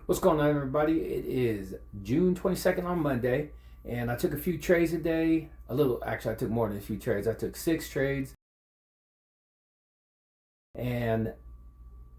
What's going on, everybody? It is June 22nd on Monday, and I took a few trades today. Actually, I took more than a few trades. I took 6 trades and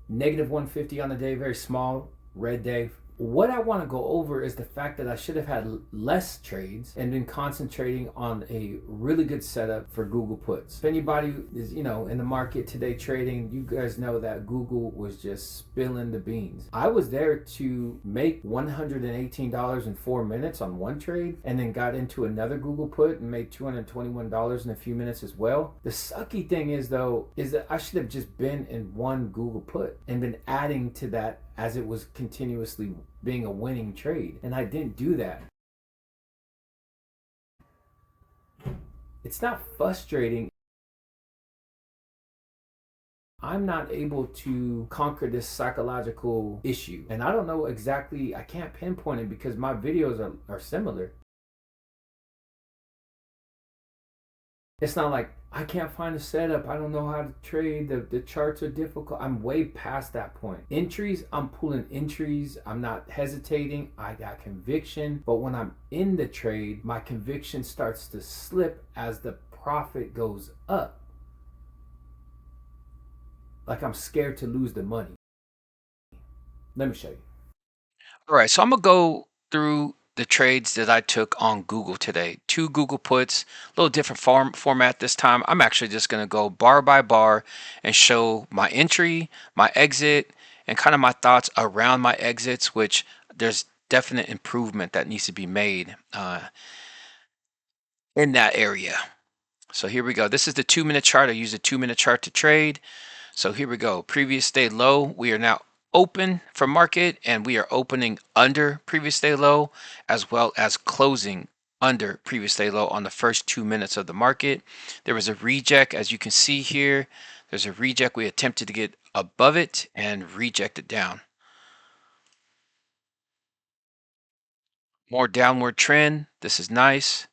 negative 150 on the day, very small red day. What I want to go over is the fact that I should have had less trades and been concentrating on a really good setup for Google puts. If anybody is, in the market today trading, you guys know that Google was just spilling the beans. I was there to make $118 in 4 minutes on one trade and then got into another Google put and made $221 in a few minutes as well. The sucky thing is though, is that I should have just been in one Google put and been adding to that as it was continuously being a winning trade. And I didn't do that. It's not frustrating. I'm not able to conquer this psychological issue. And I don't know exactly, I can't pinpoint it because my videos are similar. It's not like I can't find a setup. I don't know how to trade. The charts are difficult. I'm way past that point. Entries, I'm pulling entries. I'm not hesitating. I got conviction. But when I'm in the trade, my conviction starts to slip as the profit goes up. Like I'm scared to lose the money. Let me show you. All right, so I'm gonna go through the trades that I took on Google today. 2 Google puts, a little different format this time. I'm actually just gonna go bar by bar and show my entry, my exit, and kind of my thoughts around my exits, which there's definite improvement that needs to be made in that area. So here we go. This is the 2-minute chart. I use a 2-minute chart to trade. So here we go. Previous day low. We are now open for market and we are opening under previous day low as well as closing under previous day low on the first 2 minutes of the market. There was a reject, as you can see here. There's a reject. We attempted to get above it and rejected down. More downward trend. This is nice.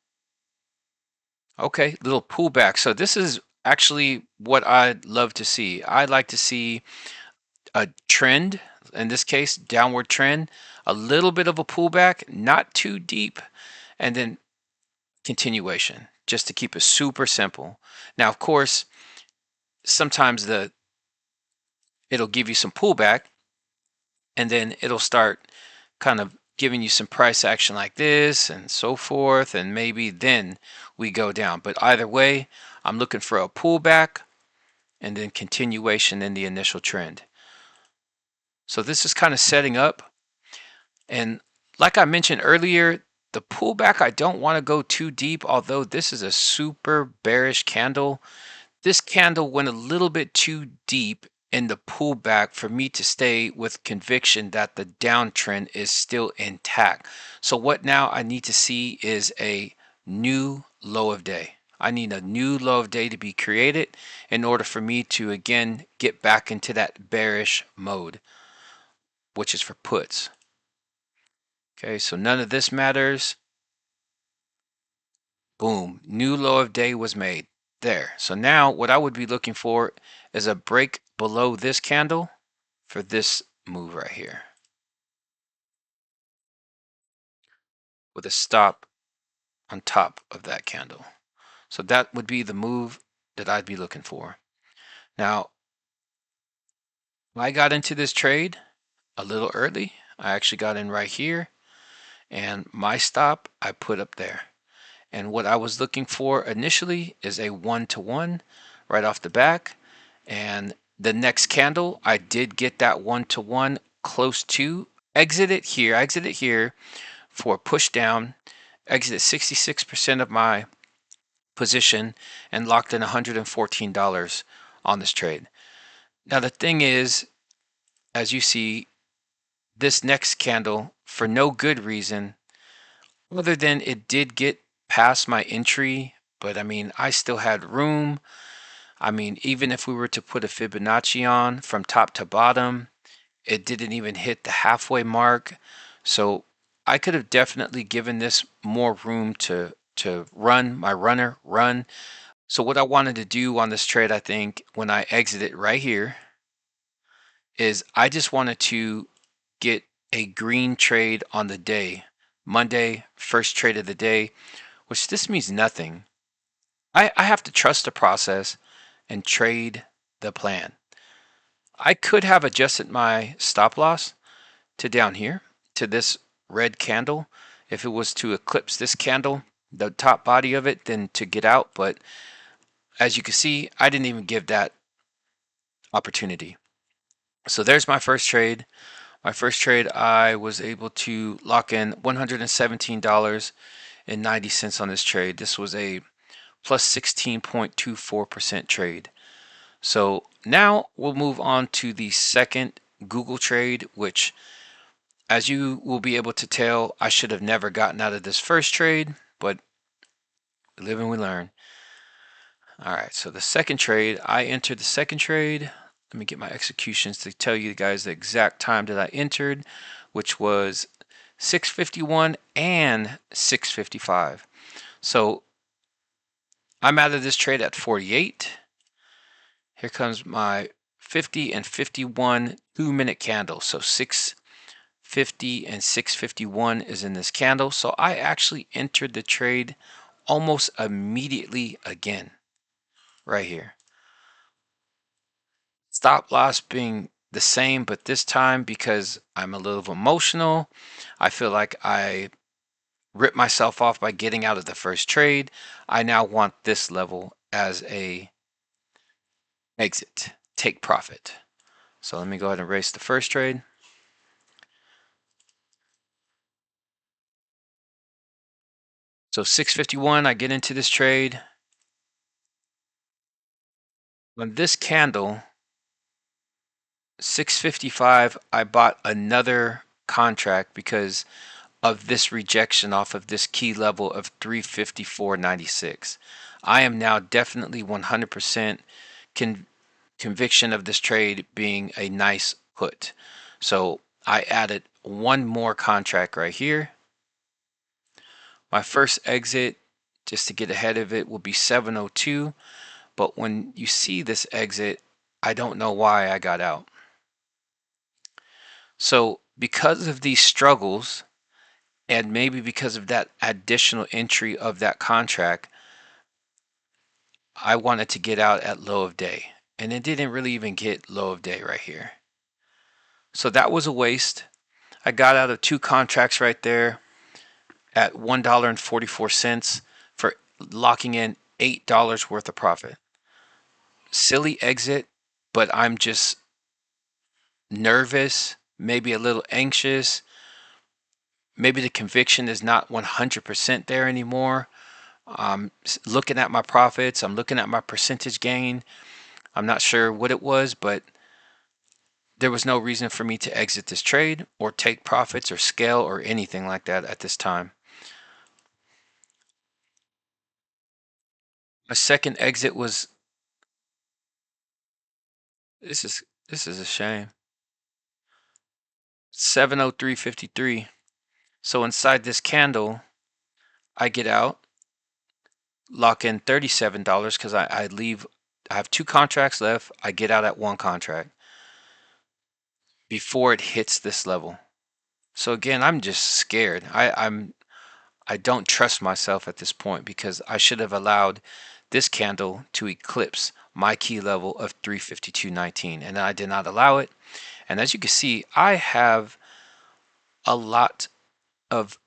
Okay, little pullback. So this is actually what I'd love to see. I'd like to see a trend, in this case, downward trend, a little bit of a pullback, not too deep, and then continuation, just to keep it super simple. Now, of course, sometimes it'll give you some pullback, and then it'll start kind of giving you some price action like this and so forth, and maybe then we go down. But either way, I'm looking for a pullback and then continuation in the initial trend. So this is kind of setting up. And like I mentioned earlier, the pullback, I don't want to go too deep, although this is a super bearish candle. This candle went a little bit too deep in the pullback for me to stay with conviction that the downtrend is still intact. So what now I need to see is a new low of day. I need a new low of day to be created in order for me to again get back into that bearish mode, which is for puts. Okay, so none of this matters. Boom, new low of day was made there. So now what I would be looking for is a break below this candle for this move right here with a stop on top of that candle. So that would be the move that I'd be looking for. Now, I got into this trade a little early. I actually got in right here, and my stop I put up there. And what I was looking for initially is a 1-to-1 right off the back. And the next candle, I did get that 1-to-1 close to. Exit it here for push down. Exited 66% of my position and locked in $114 on this trade. Now the thing is, as you see, this next candle, for no good reason, other than it did get past my entry, but I mean, I still had room. I mean, even if we were to put a Fibonacci on from top to bottom, it didn't even hit the halfway mark. So I could have definitely given this more room to run my run. So what I wanted to do on this trade, I think, when I exited right here, is I just wanted to get a green trade on the day. Monday, first trade of the day, which this means nothing. I have to trust the process and trade the plan. I could have adjusted my stop loss to down here to this red candle. If it was to eclipse this candle, the top body of it, then to get out. But as you can see, I didn't even give that opportunity. So there's my first trade. My first trade, I was able to lock in $117.90 on this trade. This was a plus 16.24% trade. So now we'll move on to the second Google trade, which, as you will be able to tell, I should have never gotten out of this first trade, but we live and we learn. All right, so the second trade, I entered the second trade. Let me get my executions to tell you guys the exact time that I entered, which was 6:51 and 6:55. So I'm out of this trade at 48. Here comes my 50 and 51 2-minute candle. So 6:50 and 6:51 is in this candle. So I actually entered the trade almost immediately again, right here. Stop loss being the same, but this time, because I'm a little emotional, I feel like I ripped myself off by getting out of the first trade. I now want this level as a exit, take profit. So let me go ahead and erase the first trade. So 6:51, I get into this trade. On this candle, 6:55, I bought another contract because of this rejection off of this key level of 354.96. I am now definitely 100% conviction of this trade being a nice put. So I added one more contract right here. My first exit, just to get ahead of it, will be 7:02. But when you see this exit, I don't know why I got out. So because of these struggles, and maybe because of that additional entry of that contract, I wanted to get out at low of day. And it didn't really even get low of day right here. So that was a waste. I got out of two contracts right there at $1.44 for locking in $8 worth of profit. Silly exit, but I'm just nervous, maybe a little anxious. Maybe the conviction is not 100% there anymore. I'm looking at my profits. I'm looking at my percentage gain. I'm not sure what it was, but there was no reason for me to exit this trade or take profits or scale or anything like that at this time. My second exit was this is a shame. 703.53. So inside this candle, I get out, lock in $37 because I leave. I have two contracts left. I get out at one contract before it hits this level. So again, I'm just scared. I don't trust myself at this point because I should have allowed this candle to eclipse my key level of 352.19, and I did not allow it. And as you can see, I have a lot of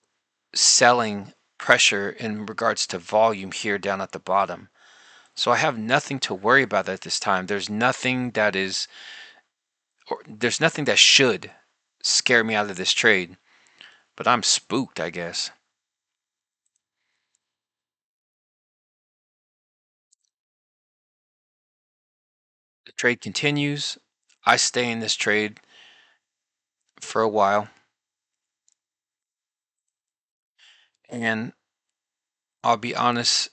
selling pressure in regards to volume here down at the bottom. So I have nothing to worry about at this time. There's nothing that should scare me out of this trade, but I'm spooked, I guess. The trade continues. I stay in this trade for a while, and I'll be honest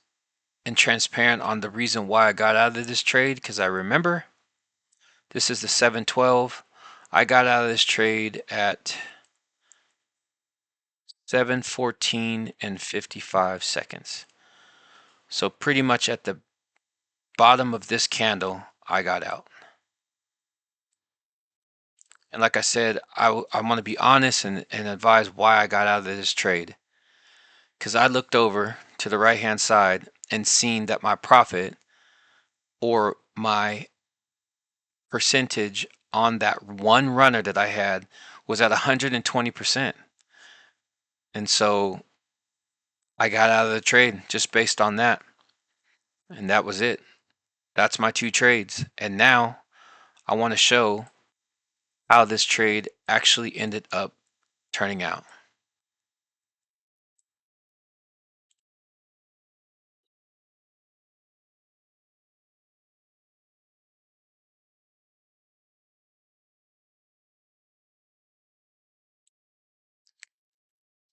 and transparent on the reason why I got out of this trade, because I remember this is the 712. I got out of this trade at 7:14 and 55 seconds. So pretty much at the bottom of this candle, I got out. And like I said, I want to be honest and advise why I got out of this trade. Because I looked over to the right hand side and seen that my profit or my percentage on that one runner that I had was at 120%. And so I got out of the trade just based on that. And that was it. That's my two trades. And now I want to show how this trade actually ended up turning out.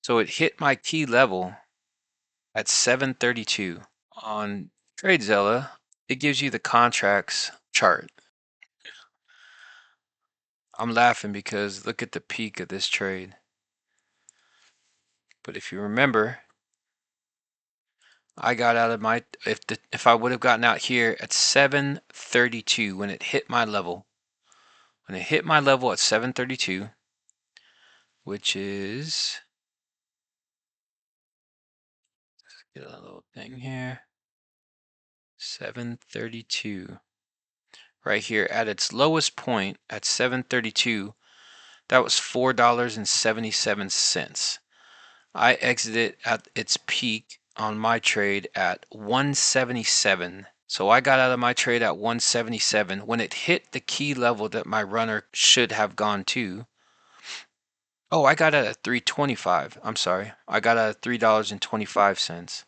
So it hit my key level at 732. On TradeZilla, it gives you the contracts chart. I'm laughing because look at the peak of this trade. But if you remember, I got out of my if I would have gotten out here at 732 when it hit my level. When it hit my level at 732, which is, get a little thing here. 732. Right here at its lowest point at 732, that was $4.77. I exited at its peak on my trade at 177. So I got out of my trade at 177 when it hit the key level that my runner should have gone to. Oh, I got out at 325. I'm sorry. I got out at $3.25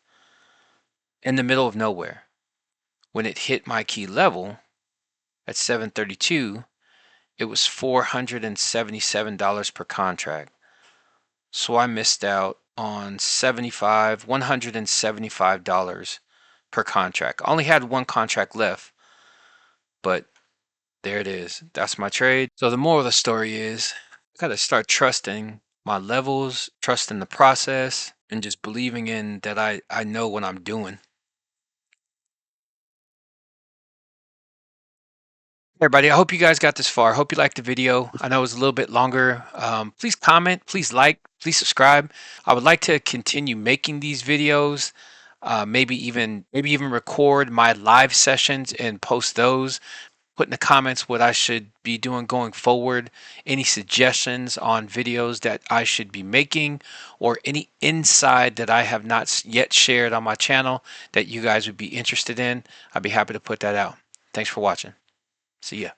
in the middle of nowhere. When it hit my key level at 732, it was $477 per contract. So I missed out on $175 per contract. I only had one contract left, but there it is. That's my trade. So the moral of the story is I got to start trusting my levels, trusting the process, and just believing in that I know what I'm doing. Everybody, I hope you guys got this far. I hope you liked the video. I know it was a little bit longer. Please comment, please like, please subscribe. I would like to continue making these videos. Maybe even record my live sessions and post those. Put in the comments what I should be doing going forward. Any suggestions on videos that I should be making, or any insight that I have not yet shared on my channel that you guys would be interested in. I'd be happy to put that out. Thanks for watching. See ya.